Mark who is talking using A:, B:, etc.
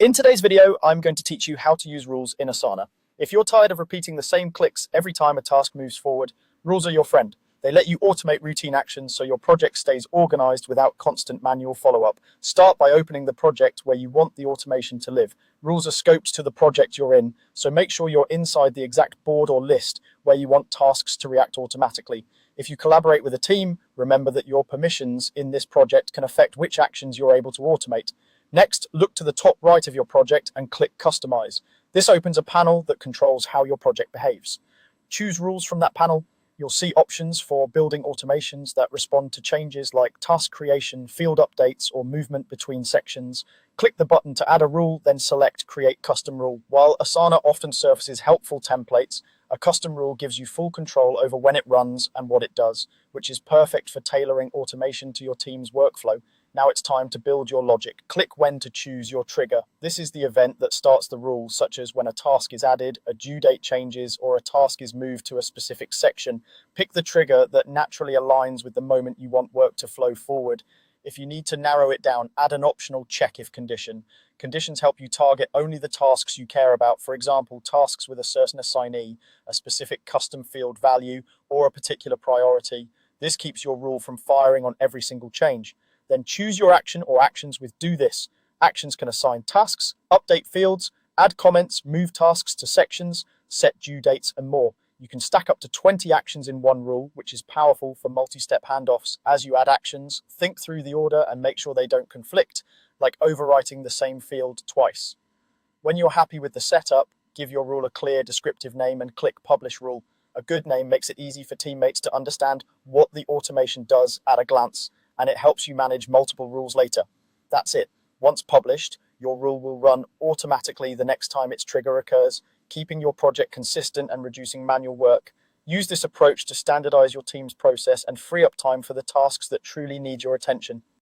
A: In today's video, I'm going to teach you how to use rules in Asana. If you're tired of repeating the same clicks every time a task moves forward, rules are your friend. They let you automate routine actions so your project stays organized without constant manual follow-up. Start by opening the project where you want the automation to live. Rules are scoped to the project you're in, so make sure you're inside the exact board or list where you want tasks to react automatically. If you collaborate with a team, remember that your permissions in this project can affect which actions you're able to automate. Next, look to the top right of your project and click Customize. This opens a panel that controls how your project behaves. Choose rules from that panel. You'll see options for building automations that respond to changes like task creation, field updates, or movement between sections. Click the button to add a rule, then select Create Custom Rule. While Asana often surfaces helpful templates, a custom rule gives you full control over when it runs and what it does, which is perfect for tailoring automation to your team's workflow. Now it's time to build your logic. Click when to choose your trigger. This is the event that starts the rule, such as when a task is added, a due date changes, or a task is moved to a specific section. Pick the trigger that naturally aligns with the moment you want work to flow forward. If you need to narrow it down, add an optional check if condition. Conditions help you target only the tasks you care about. For example, tasks with a certain assignee, a specific custom field value, or a particular priority. This keeps your rule from firing on every single change. Then choose your action or actions with do this. Actions can assign tasks, update fields, add comments, move tasks to sections, set due dates, and more. You can stack up to 20 actions in one rule, which is powerful for multi-step handoffs. As you add actions, think through the order and make sure they don't conflict, like overwriting the same field twice. When you're happy with the setup, give your rule a clear descriptive name and click Publish Rule. A good name makes it easy for teammates to understand what the automation does at a glance, and it helps you manage multiple rules later. That's it. Once published, your rule will run automatically the next time its trigger occurs, keeping your project consistent and reducing manual work. Use this approach to standardize your team's process and free up time for the tasks that truly need your attention.